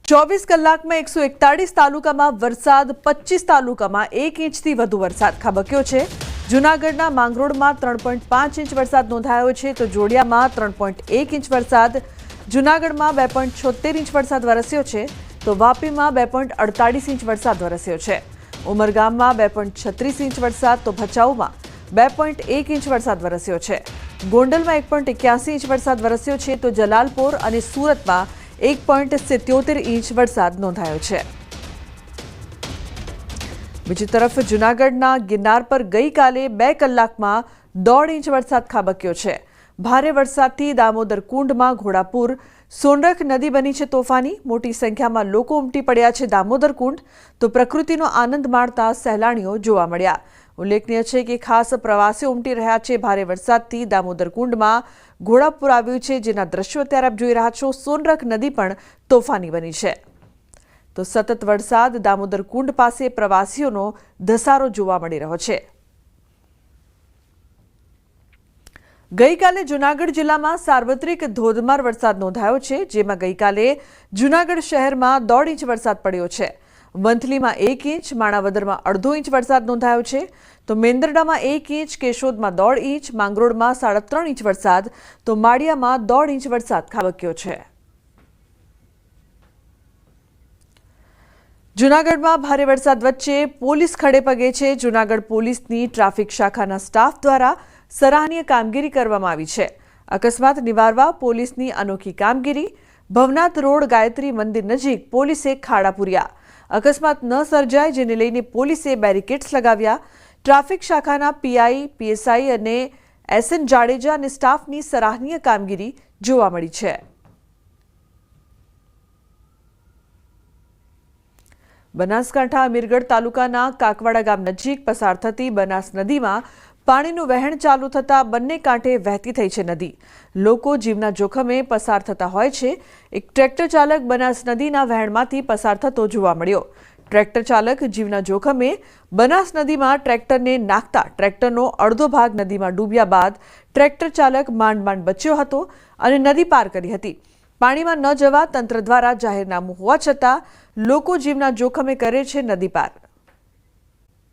24 કલાકમાં 141 તાલુકામાં વરસાદ, 25 તાલુકામાં 1 ઇંચથી વધુ વરસાદ ખાબક્યો છે। જૂનાગઢના માંગરોળમાં 3.5 ઇંચ વરસાદ નોંધાયો છે, તો જોડિયામાં 3.1 ઇંચ વરસાદ, જૂનાગઢમાં 2.76 ઇંચ વરસાદ વરસ્યો છે, તો વાપીમાં 2.48 ઇંચ વરસાદ વરસ્યો છે। ઉમરગામમાં 2.36 ઇંચ વરસાદ, તો ભચાઉમાં 2.1 ઇંચ વરસાદ વરસ્યો છે। ગોંડલમાં 1.81 ઇંચ વરસાદ વરસ્યો છે, તો જલાલપોર અને સુરતમાં 1.77 ઇંચ વરસાદ નોંધાયો છે। બીજી તરફ જૂનાગઢના ગિરનાર પર ગઈકાલે 2 કલાકમાં 1.5 ઇંચ વરસાદ ખાબક્યો છે। ભારે વરસાદથી દામોદર કુંડમાં ઘોડાપુર, સોનરખ નદી બની છે તોફાની, મોટી સંખ્યામાં લોકો ઉમટી પડ્યા છે દામોદર કુંડ, તો પ્રકૃતિનો આનંદ માણતા સહેલાણીઓ જોવા મળ્યા। ઉલ્લેખનીય છે કે ખાસ પ્રવાસીઓ ઉમટી રહ્યા છે। ભારે વરસાદથી દામોદર કુંડમાં ઘોડાપુર આવ્યું છે, જેના દ્રશ્યો અત્યારે આપ જોઈ રહ્યા છો। સોનરખ નદી પણ તોફાની બની છે, તો સતત વરસાદ દામોદર કુંડ પાસે પ્રવાસીઓનો ધસારો જોવા મળી રહ્યો છે। ગઈકાલે જૂનાગઢ જિલ્લામાં સાર્વત્રિક ધોધમાર વરસાદ નોંધાયો છે, જેમાં ગઈકાલે જૂનાગઢ શહેરમાં 1.5 ઇંચ વરસાદ પડ્યો છે। વંથલીમાં 1 ઇંચ, માણાવદરમાં 1/2 ઇંચ વરસાદ નોંધાયો છે, તો મેંદરડામાં 1 ઇંચ, કેશોદમાં 1.5 ઇંચ, માંગરોળમાં 3.5 ઇંચ વરસાદ, તો માળિયામાં 1.5 ઇંચ વરસાદ ખાબક્યો છે। જૂનાગઢમાં ભારે વરસાદ વચ્ચે પોલીસ ખડે પગે છે। જૂનાગઢ પોલીસની ટ્રાફિક શાખાના સ્ટાફ દ્વારા સરાહનીય કામગીરી કરવામાં આવી છે। અકસ્માત નિવારવા પોલીસની અનોખી કામગીરી। ભવનાથ રોડ ગાયત્રી મંદિર નજીક પોલીસે ખાડા પૂર્યા। અકસ્માત ન સર્જાય, જેને લઈને પોલીસે બેરિકેડ્સ લગાવ્યા। ટ્રાફિક શાખાના પીઆઈ, પીએસઆઈ અને એસએન જાડેજા અને સ્ટાફની સરાહનીય કામગીરી જોવા મળી છે। બનાસકાંઠા અમીરગઢ તાલુકાના કાકવાડા ગામ નજીક પસાર થતી બનાસ નદીમાં પાણીનું વહેણ ચાલુ થતાં બંને કાંઠે વહેતી થઈ છે નદી। લોકો જીવના જોખમે પસાર થતા હોય છે। એક ટ્રેક્ટર ચાલક બનાસ નદીના વહેણમાંથી પસાર થતો જોવા મળ્યો। ટ્રેક્ટર ચાલક જીવના જોખમે બનાસ નદીમાં ટ્રેક્ટરને નાખતા ટ્રેક્ટરનો અડધો ભાગ નદીમાં ડૂબ્યા બાદ ટ્રેક્ટર ચાલક માંડ બચ્યો હતો અને નદી પાર કરી હતી। પાણીમાં ન જવા તંત્ર દ્વારા જાહેરનામું હોવા છતાં લોકો જીવના જોખમે કરે છે નદી પાર।